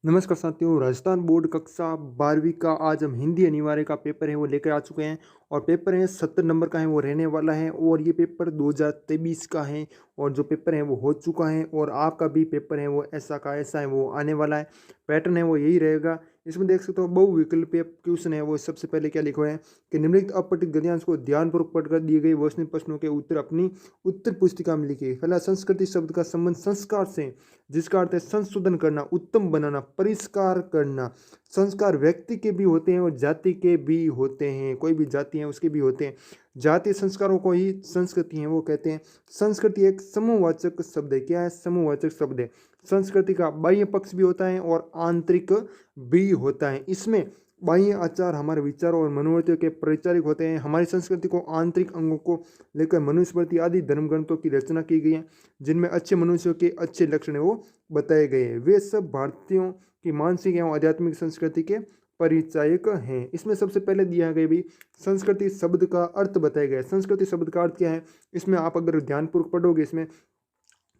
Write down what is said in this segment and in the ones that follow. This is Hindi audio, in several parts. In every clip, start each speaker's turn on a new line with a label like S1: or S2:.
S1: नमस्कार साथियों, राजस्थान बोर्ड कक्षा 12वीं का आज हम हिंदी अनिवार्य का पेपर है वो लेकर आ चुके हैं। और पेपर है 70 नंबर का है वो रहने वाला है। और ये पेपर 2023 का है और जो पेपर है वो हो चुका है। और आपका भी पेपर है वो ऐसा का ऐसा है वो आने वाला है। पैटर्न है वो यही रहेगा। इसमें देख सकते हो बहुविकल्पीय क्वेश्चन है वो। सबसे पहले क्या लिखा है कि निम्नलिखित अपठित गद्यांश को ध्यानपूर्वक पढ़कर दिए गए वचनिक प्रश्नों के उत्तर अपनी उत्तर पुस्तिका में लिखिए। पहला, संस्कृति शब्द का संबंध संस्कार से, जिसका अर्थ है संशोधन करना, उत्तम बनाना, परिष्कार करना। संस्कार व्यक्ति के भी होते हैं और जाति के भी होते हैं। कोई भी जाति है उसके भी होते हैं। जातीय संस्कारों को ही संस्कृति है वो कहते हैं। संस्कृति एक समूहवाचक शब्द है। क्या है? समूहवाचक शब्द है। संस्कृति का बाह्य पक्ष भी होता है और आंतरिक भी होता है। इसमें बाह्य आचार हमारे विचारों और मनोवृत्तियों के परिचारिक होते हैं। हमारी संस्कृति को आंतरिक अंगों को लेकर मनुस्मृति आदि धर्म ग्रंथों की रचना की गई है, जिनमें अच्छे मनुष्यों के अच्छे लक्षण है वो बताए गए हैं। वे सब भारतीयों की मानसिक एवं आध्यात्मिक संस्कृति के परिचायक हैं। इसमें सबसे पहले दिया गया भी संस्कृति शब्द का अर्थ बताया गया है। संस्कृति शब्द का अर्थ क्या है? इसमें आप अगर ध्यानपूर्वक पढ़ोगे इसमें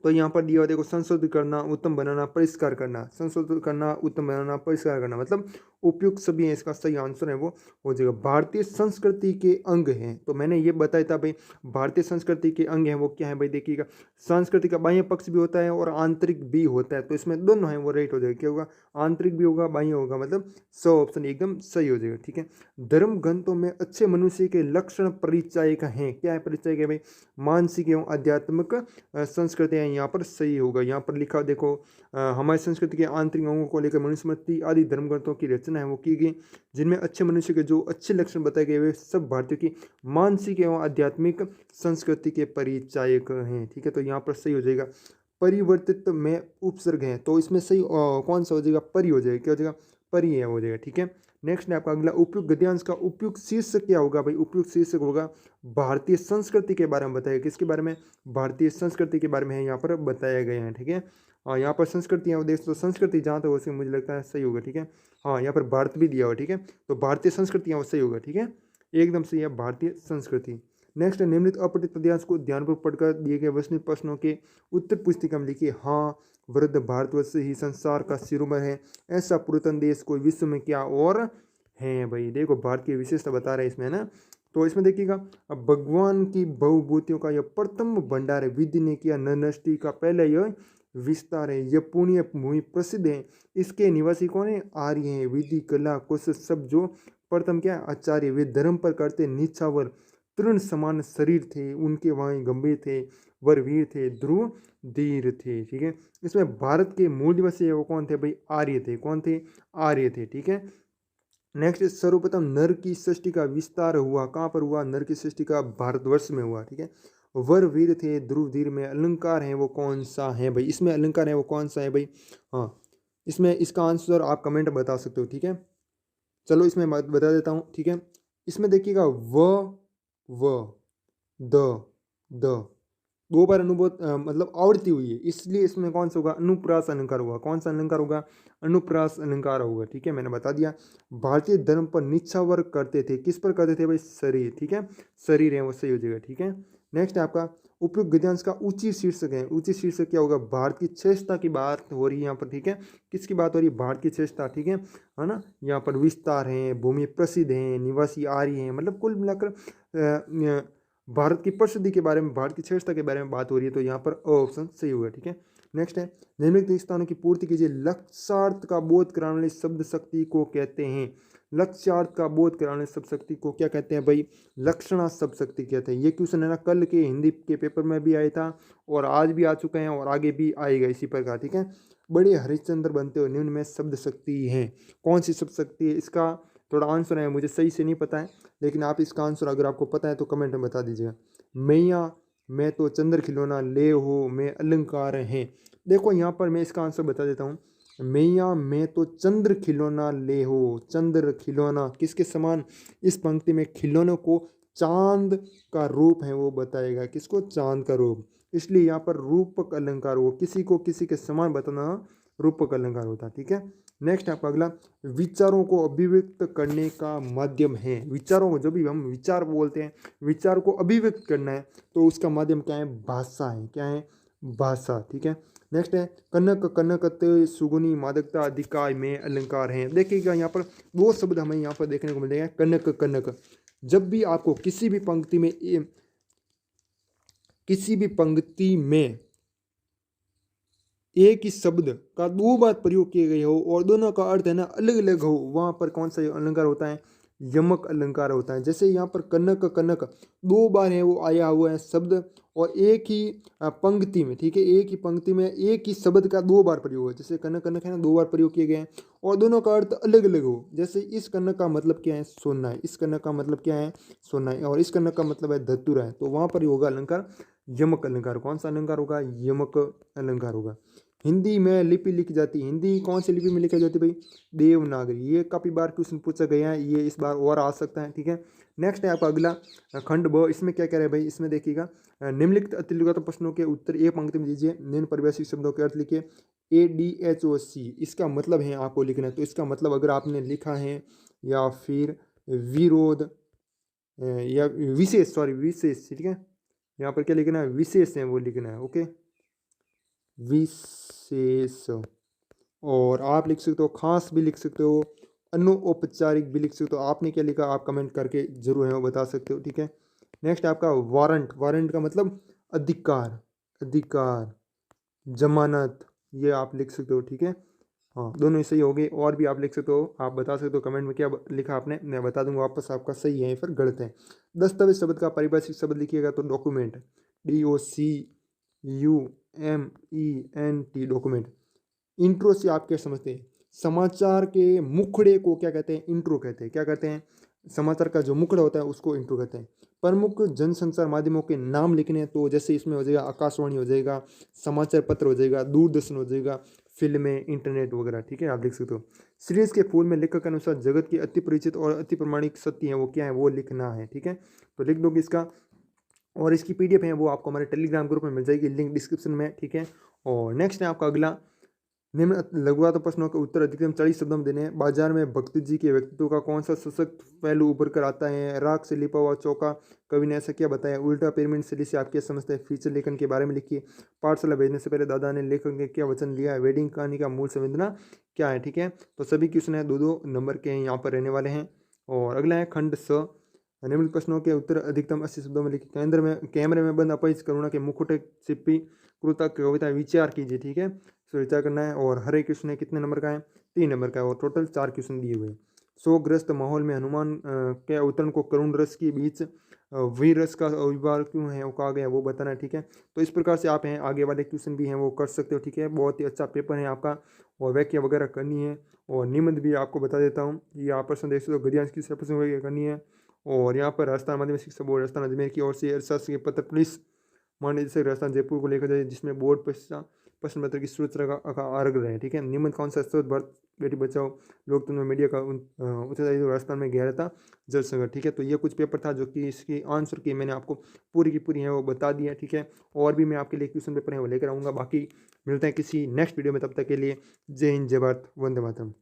S1: तो यहाँ पर दिया हुआ देखो, संशोधित करना, उत्तम बनाना, परिष्कार करना। संशोधित करना, उत्तम बनाना, परिष्कार करना मतलब उपयुक्त सभी है। इसका सही आंसर है वो हो जाएगा। भारतीय संस्कृति के अंग हैं, तो मैंने ये बताया था भाई भारतीय संस्कृति के अंग हैं वो क्या है भाई। देखिएगा, संस्कृति का बाह्य पक्ष भी होता है और आंतरिक भी होता है, तो इसमें दोनों है वो राइट हो जाएगा। क्या होगा? आंतरिक भी होगा, बाह्य होगा, मतलब सौ ऑप्शन एकदम सही हो जाएगा। ठीक है। धर्म ग्रंथों में अच्छे मनुष्य के लक्षण परिचायक हैं। क्या है परिचायक है भाई? मानसिक एवं आध्यात्मिक संस्कृति है, यहाँ पर सही होगा। यहाँ पर लिखा देखो, हमारी संस्कृति के आंतरिक अंगों को लेकर मनुस्मृति आदि धर्म ग्रंथों की रचना है वो की गई, जिनमें अच्छे मनुष्य के जो अच्छे लक्षण बताए गए वे सब भारतीयों की मानसिक एवं आध्यात्मिक संस्कृति के परिचायक हैं। ठीक है, तो यहाँ पर सही हो जाएगा। परिवर्तित में उपसर्ग है, तो इसमें सही कौन सा हो जाएगा? परि हो जाएगा। क्या हो जाएगा? परि है हो जाएगा। ठीक है। नेक्स्ट है आपका अगला, उपयुक्त गद्यांश का उपयुक्त शीर्षक क्या होगा भाई? उपयुक्त शीर्षक होगा भारतीय संस्कृति के बारे में बताया। किसके बारे में? भारतीय संस्कृति के बारे में है यहाँ पर बताया गया है। ठीक है। हाँ, यहाँ पर संस्कृति है वो देख, तो संस्कृति जहाँ तक हो सके मुझे लगता है सही होगा। ठीक है। हाँ, यहाँ पर भारत भी दिया हुआ। ठीक है, तो भारतीय संस्कृति यहाँ सही होगा। ठीक है, एकदम सही है भारतीय संस्कृति। नेक्स्ट है, निम्नलिखित अपठित पद्यांश को ध्यानपूर्वक पढ़कर दिए गए वचनिक प्रश्नों के उत्तर पुस्तिका में लिखिए। हाँ, वृद्ध भारतवर्ष ही संसार का सिरोमर है, ऐसा पुरातन देश कोई विश्व में क्या और है भाई। देखो, भारत की विशेषता बता रहे हैं इसमें, है ना। तो इसमें देखिएगा, अब भगवान की बहुभूतियों का यह प्रथम भंडार है, विधि ने किया नष्टि का पहले यह विस्तार है, यह पुण्य भूमि प्रसिद्ध है, इसके निवासी कौन है? आर्य हैं, विधि कला कौशल सब जो प्रथम क्या है? आचार्य। वे धर्म पर करते निछावर, तृण समान शरीर थे, उनके वहाँ गंभीर थे, वर वीर थे, ध्रुव धीर थे। ठीक है। इसमें भारत के मूल निवासी वो कौन थे भाई? आर्य थे। कौन थे? आर्य थे। ठीक है। नेक्स्ट, सर्वप्रथम नर की सृष्टि का विस्तार हुआ कहाँ पर हुआ? नर की सृष्टि का भारतवर्ष में हुआ। ठीक है। वर वीर थे, ध्रुव धीर में अलंकार है वो कौन सा है भाई? इसमें अलंकार है वो कौन सा है भाई? हाँ, इसमें इसका आंसर आप कमेंट बता सकते हो। ठीक है, चलो इसमें बता देता हूँ। ठीक है, इसमें देखिएगा, व द द दो बार अनुबोध मतलब आवृत्ति हुई है, इसलिए इसमें कौन सा होगा? अनुप्रास अलंकार होगा। कौन सा अलंकार होगा? अनुप्रास अलंकार होगा। ठीक है, मैंने बता दिया। भारतीय धर्म पर निछावर करते थे, किस पर करते थे भाई? शरीर। ठीक है, शरीर है वो सही हो जाएगा। ठीक है। नेक्स्ट है आपका, उपयुक्त गद्यांश का उचित शीर्षक है। उचित शीर्षक क्या होगा? भारत की श्रेष्ठता की बात हो रही है यहाँ पर। ठीक है, किसकी बात हो रही है? भारत की श्रेष्ठता। ठीक है ना। यहाँ पर विस्तार है, भूमि प्रसिद्ध है, निवासी आर्य है, मतलब कुल मिलाकर भारत की प्रसिद्धि के बारे में, भारत की श्रेष्ठता के बारे में बात हो रही है, तो यहाँ पर ऑप्शन सही होगा। ठीक है। नेक्स्ट है, निम्नलिखित स्थानों की पूर्ति कीजिए। लक्ष्यार्थ का बोध कराने वाली शब्द शक्ति को कहते हैं। लक्ष्यार्थ का बोध कराने वाली शब्द शक्ति को क्या कहते हैं भाई? लक्षणा शब्द शक्ति कहते हैं। ये क्वेश्चन है ना, कल के हिंदी के पेपर में भी आया था और आज भी आ चुके हैं और आगे भी आएगा इसी प्रकार। ठीक है। बड़े हरिश्चंद्र बनते हो निम्न में शब्द शक्ति है। कौन सी शब्द शक्ति है? इसका थोड़ा आंसर है मुझे सही से नहीं पता है, लेकिन आप इसका आंसर अगर आपको पता है तो कमेंट में बता दीजिएगा। मैया, मैं तो चंद्र खिलौना, ले हो, मैं अलंकार हैं। देखो यहाँ पर मैं इसका आंसर बता देता हूँ। मैया, मैं तो चंद्र खिलौना, ले हो, चंद्र खिलौना किसके समान? इस पंक्ति में खिलौनों को चांद का रूप है वो बताएगा। किसको? चांद का रूप। इसलिए यहाँ पर रूपक अलंकार हो, किसी को किसी के समान बताना रूपक अलंकार होता है। ठीक है। नेक्स्ट आपका अगला, विचारों को अभिव्यक्त करने का माध्यम है। विचारों को, जो भी हम विचार बोलते हैं, विचार को अभिव्यक्त करना है तो उसका माध्यम क्या है? भाषा है। क्या है? भाषा। ठीक है। नेक्स्ट है कनक कनकत सुगुनी मादकता अधिकाय में अलंकार हैं। देखिएगा यहाँ पर दो शब्द हमें यहाँ पर देखने को मिलेगा, कनक कनक। जब भी आपको किसी भी पंक्ति में एक ही शब्द का दो बार प्रयोग किए गए हो और दोनों का अर्थ है ना अलग अलग हो, वहां पर कौन सा अलंकार होता है, यमक अलंकार होता है। जैसे यहाँ पर कनक कनक दो बार है वो आया हुआ है शब्द, और एक ही पंक्ति में, ठीक है, एक ही पंक्ति में एक ही शब्द का दो बार प्रयोग है। जैसे कनक कनक है ना, दो बार प्रयोग किए गए हैं और दोनों का अर्थ अलग अलग हो। जैसे इस कनक का मतलब क्या है, सोना है, इस कनक का मतलब क्या है, सोना है, और इस कनक का मतलब है धतुरा है, तो वहां पर होगा अलंकार यमक अलंकार। कौन सा अलंकार होगा, यमक अलंकार होगा। हिंदी में लिपि लिखी जाती है, हिंदी कौन सी लिपि में लिखी जाती है भाई, देवनागरी। ये काफ़ी बार क्वेश्चन पूछा गया है, ये इस बार और आ सकता है, ठीक है। नेक्स्ट है आपका अगला खंड ब, इसमें क्या कह रहे हैं भाई, इसमें देखिएगा निम्नलिखित अतिलिखित प्रश्नों के उत्तर एक पंक्ति में दीजिए, निम्न परिभाषित शब्दों के अर्थ लिखिए। ADHOC इसका मतलब है आपको लिखना है, तो इसका मतलब अगर आपने लिखा है या फिर विरोध या विशेष, सॉरी विशेष, ठीक है, यहाँ पर क्या लिखना है, विशेष है वो लिखना है, ओके, विशेष। और आप लिख सकते हो खास भी लिख सकते हो, अनौपचारिक भी लिख सकते हो। आपने क्या लिखा आप कमेंट करके जरूर है वो बता सकते हो, ठीक है। नेक्स्ट आपका वारंट, वारंट का मतलब अधिकार, अधिकार, जमानत, ये आप लिख सकते हो, ठीक है। हाँ, दोनों सही हो गए। और भी आप लिख सकते हो, आप बता सकते हो कमेंट में क्या लिखा आपने, मैं बता दूंगा वापस आपका सही है या फिर गलत है। दस्तावेज शब्द का परिभाषिक शब्द लिखिएगा तो डॉक्यूमेंट, DOCUMENT, डॉक्यूमेंट। इंट्रो से आप क्या समझते हैं, समाचार के मुखड़े को क्या कहते हैं, इंट्रो कहते हैं। क्या कहते हैं, समाचार का जो मुखड़ा होता है उसको इंट्रो कहते हैं। प्रमुख जनसंचार माध्यमों के नाम लिखने हैं, तो जैसे इसमें हो जाएगा आकाशवाणी हो जाएगा, समाचार पत्र हो जाएगा, दूरदर्शन हो जाएगा, फिल्में, इंटरनेट वगैरह, ठीक है, आप लिख सकते हो। सीरीज के फूल में लेखक के अनुसार जगत की अति परिचित और अति प्रमाणिक सत्य है वो क्या है, वो लिखना है, ठीक है। तो लिख दोगे इसका, और इसकी PDF है वो आपको हमारे टेलीग्राम ग्रुप में मिल जाएगी, लिंक डिस्क्रिप्शन में, ठीक है। और नेक्स्ट है आपका अगला, निम्न लघुवात प्रश्नों के उत्तर अधिकतम 40 शब्दों में देने हैं। बाजार में भक्ति जी के व्यक्तित्व का कौन सा सशक्त पहलू उभर कर आता है, राख से लिपा हुआ चौका, कवि ने ऐसा क्या बताया, उल्टा पिरामिड शैली से आप क्या समझते हैं, फीचर लेखन के बारे में लिखिए। पाठशाला भेजने से पहले दादा ने लेखक ने क्या वचन लिया है, वेडिंग कहानी का मूल संवेदना क्या है, ठीक है। तो सभी क्वेश्चन है 2-2 नंबर के यहाँ पर रहने वाले हैं। और अगला है खंड स, निम्न प्रश्नों के उत्तर अधिकतम 80 शब्दों में लिखिए। कैमरे में बंद अपरिच करुणा के मुकुट छिपी क्रूरता कविता विचार कीजिए, ठीक है, सो विचार करना है। और हर एक क्वेश्चन है कितने नंबर का है, 3 नंबर का है, और टोटल 4 क्वेश्चन दिए हुए हैं। शोकग्रस्त माहौल में हनुमान के अवतरण को करुण रस के बीच वीर रस का अविर्भाव क्यों है वो कहा गया है, वो बताना है, ठीक है। तो इस प्रकार से आप हैं आगे वाले क्वेश्चन भी हैं वो कर सकते हो, ठीक है। बहुत ही अच्छा पेपर है आपका, और व्याख्या वगैरह करनी है, और निबंध भी आपको बता देता हूँ। ये आप प्रश्न देख सकते हो, गद्यांश की प्रश्न वगैरह करनी है। और यहाँ पर राजस्थान माध्यमिक शिक्षा बोर्ड राजस्थान अजमेर की ओर से अर्थशास्त्र के पत्र पुलिस महानिदेशक राजस्थान जयपुर को लेकर जाए, जिसमें बोर्ड परीक्षा प्रश्न पत्र की सूचना का अर्घ रहे, ठीक है। निबंध कौन सा, स्वच्छ भारत, बेटी बचाओ, लोकतंत्र, मीडिया का उत्तरदायित्व, राजस्थान में गहरता, जल संकट, ठीक है। तो ये कुछ पेपर था जो कि इसकी आंसर की मैंने आपको पूरी की पूरी है वो बता दिया, ठीक है। और भी मैं आपके लिए क्वेश्चन पेपर है वो लेकर आऊँगा। बाकी मिलते हैं किसी नेक्स्ट वीडियो में, तब तक के लिए जय हिंद, जय भारत, वंदे मातरम।